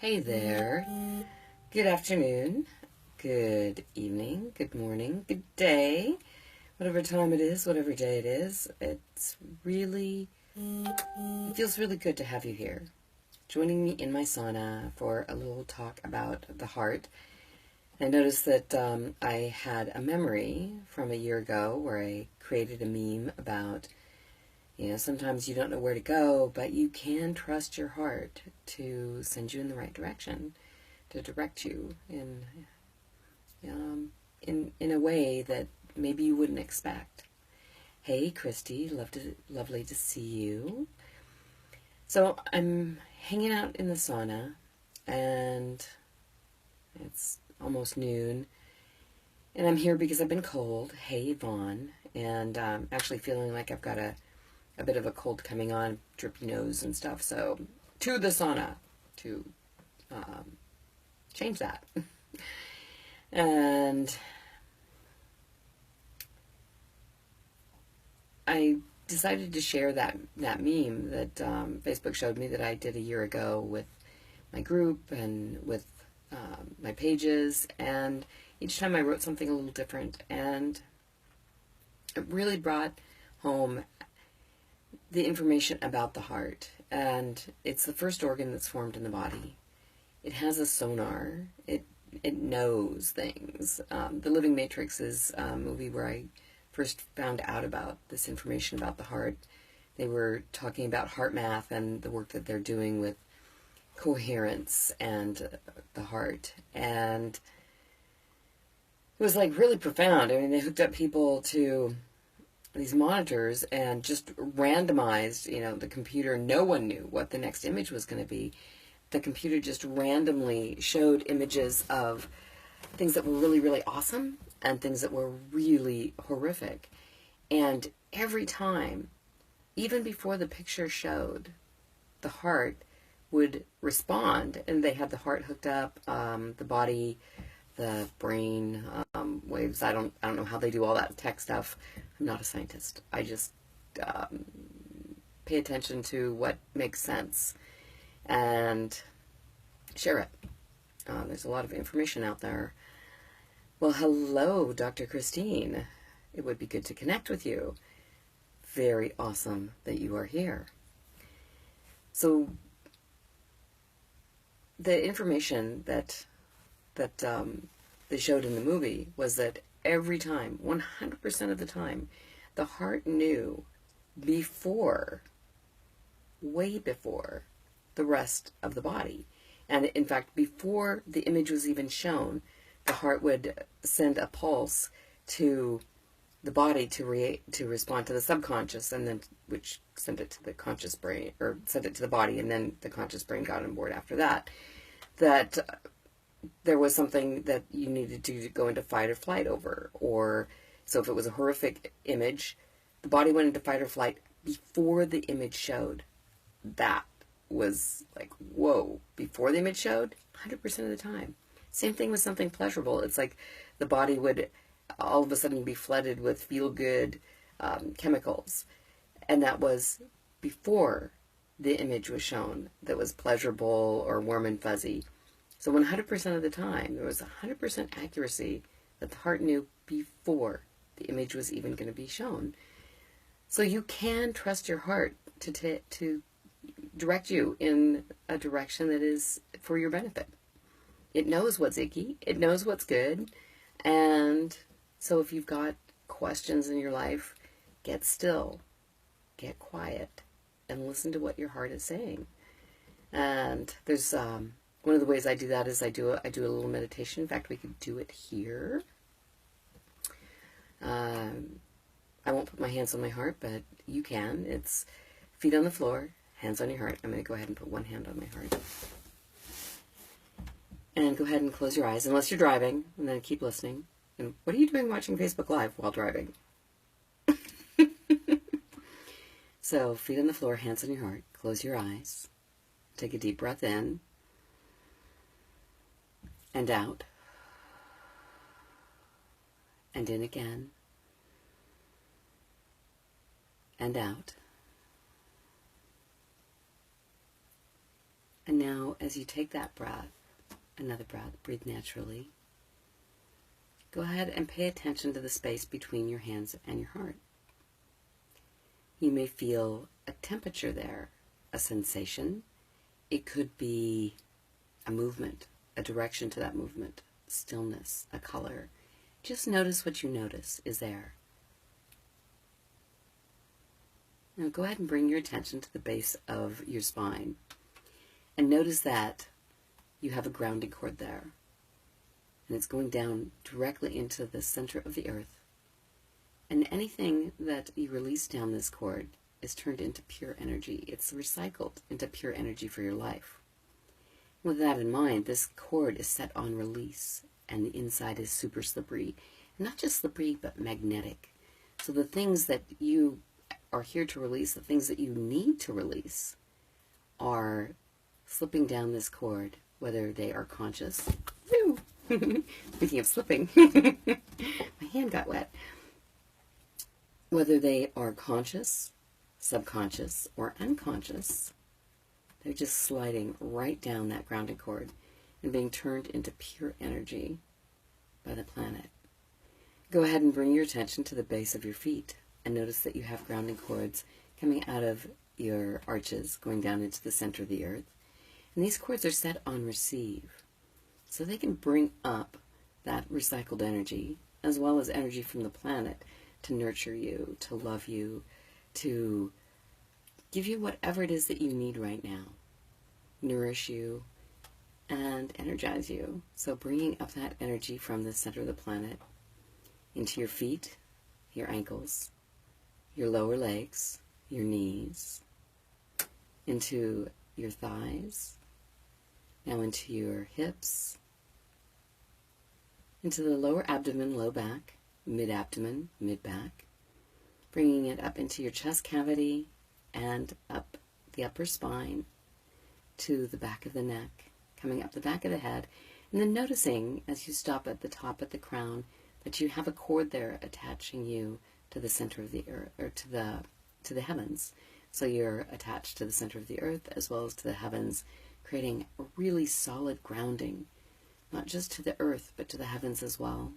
Hey there. Good afternoon, good evening, good morning, good day, whatever time it is, whatever day it is. It feels really good to have you here, joining me in my sauna for a little talk about the heart. I noticed that I had a memory from a year ago where I created a meme about, sometimes you don't know where to go, but you can trust your heart to send you in the right direction, to direct you in a way that maybe you wouldn't expect. Hey, Christy, lovely to see you. So I'm hanging out in the sauna, and it's almost noon, and I'm here because I've been cold. Hey, Yvonne, and actually feeling like I've got a bit of a cold coming on, drippy nose and stuff. So to the sauna to change that. And I decided to share that meme that Facebook showed me that I did a year ago with my group and with my pages, and each time I wrote something a little different, and it really brought home the information about the heart. And it's the first organ that's formed in the body. It has a sonar. It knows things. The Living Matrix is a movie where I first found out about this information about the heart. They were talking about heart math and the work that they're doing with coherence and the heart. And it was like really profound. I mean, they hooked up people to these monitors and just randomized, the computer. No one knew what the next image was going to be. The computer just randomly showed images of things that were really, really awesome and things that were really horrific. And every time, even before the picture showed, the heart would respond, and they had the heart hooked up, the body, the brain waves. I don't know how they do all that tech stuff. I'm not a scientist. I just pay attention to what makes sense and share it. There's a lot of information out there. Well, hello, Dr. Christine. It would be good to connect with you. Very awesome that you are here. So the information that they showed in the movie was that every time, 100% of the time, the heart knew way before the rest of the body. And in fact, before the image was even shown, the heart would send a pulse to the body to respond to the subconscious, and then which sent it to the conscious brain, or sent it to the body, and then the conscious brain got on board after that. That there was something that you needed to go into fight or flight over. Or so if it was a horrific image, the body went into fight or flight before the image showed. That was like, whoa, before the image showed, 100% of the time. Same thing with something pleasurable. It's like the body would all of a sudden be flooded with feel-good chemicals. And that was before the image was shown that was pleasurable or warm and fuzzy. So 100% of the time, there was 100% accuracy that the heart knew before the image was even going to be shown. So you can trust your heart to direct you in a direction that is for your benefit. It knows what's icky. It knows what's good. And so if you've got questions in your life, get still, get quiet, and listen to what your heart is saying. And there's one of the ways I do that is I do a little meditation. In fact, we could do it here. I won't put my hands on my heart, but you can. It's feet on the floor, hands on your heart. I'm going to go ahead and put one hand on my heart. And go ahead and close your eyes, unless you're driving, and then keep listening. And what are you doing watching Facebook Live while driving? So, feet on the floor, hands on your heart. Close your eyes. Take a deep breath in and out. And in again. And out. And now, as you take that breath, another breath, breathe naturally. Go ahead and pay attention to the space between your hands and your heart. You may feel a temperature there, a sensation. It could be a movement, a direction to that movement, stillness, a color. Just notice what you notice is there. Now go ahead and bring your attention to the base of your spine and notice that you have a grounding cord there. And it's going down directly into the center of the earth. And anything that you release down this cord is turned into pure energy. It's recycled into pure energy for your life. With that in mind, this cord is set on release, and the inside is super slippery. Not just slippery, but magnetic. So the things that you are here to release, the things that you need to release, are slipping down this cord, whether they are conscious. Speaking of slipping, my hand got wet. Whether they are conscious, subconscious, or unconscious, they're just sliding right down that grounding cord and being turned into pure energy by the planet. Go ahead and bring your attention to the base of your feet and notice that you have grounding cords coming out of your arches, going down into the center of the earth. And these cords are set on receive, so they can bring up that recycled energy, as well as energy from the planet, to nurture you, to love you, to give you whatever it is that you need right now, nourish you, and energize you. So bringing up that energy from the center of the planet into your feet, your ankles, your lower legs, your knees, into your thighs, now into your hips, into the lower abdomen, low back, mid-abdomen, mid-back, bringing it up into your chest cavity and up the upper spine to the back of the neck, coming up the back of the head, and then noticing as you stop at the top at the crown that you have a cord there attaching you to the center of the earth, or to the heavens. So you're attached to the center of the earth as well as to the heavens, creating a really solid grounding, not just to the earth but to the heavens as well.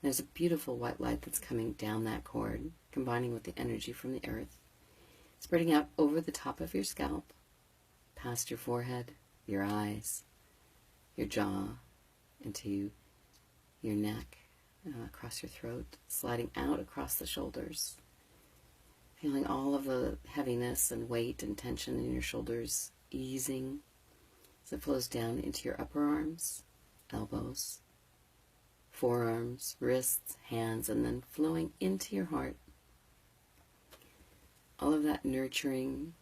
There's a beautiful white light that's coming down that cord, combining with the energy from the earth, spreading out over the top of your scalp, past your forehead, your eyes, your jaw, into your neck, across your throat, sliding out across the shoulders, feeling all of the heaviness and weight and tension in your shoulders easing as it flows down into your upper arms, elbows, forearms, wrists, hands, and then flowing into your heart. All of that nurturing,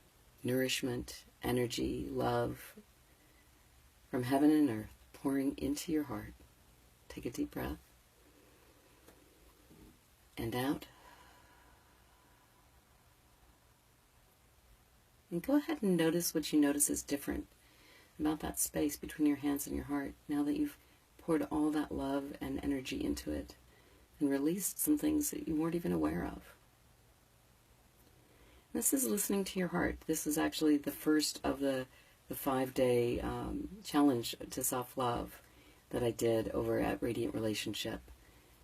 nourishment, energy, love from heaven and earth pouring into your heart. Take a deep breath. And out. And go ahead and notice what you notice is different about that space between your hands and your heart now that you've poured all that love and energy into it and released some things that you weren't even aware of. This is listening to your heart. This is actually the first of the 5-day challenge to self-love that I did over at Radiant Relationship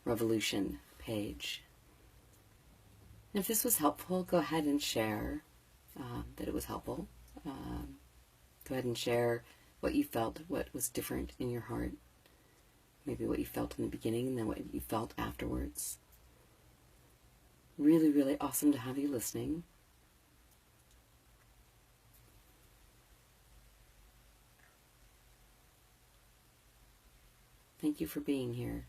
Revolution page. And if this was helpful, go ahead and share that it was helpful. Go ahead and share what you felt, what was different in your heart. Maybe what you felt in the beginning and then what you felt afterwards. Really, really awesome to have you listening. Thank you for being here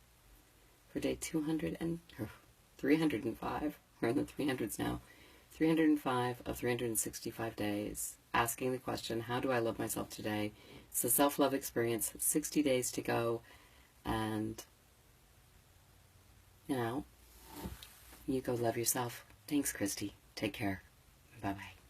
for day 305. We're in the 300s now. 305 of 365 days. Asking the question, how do I love myself today? It's a self-love experience. 60 days to go. And, you go love yourself. Thanks, Christy. Take care. Bye-bye.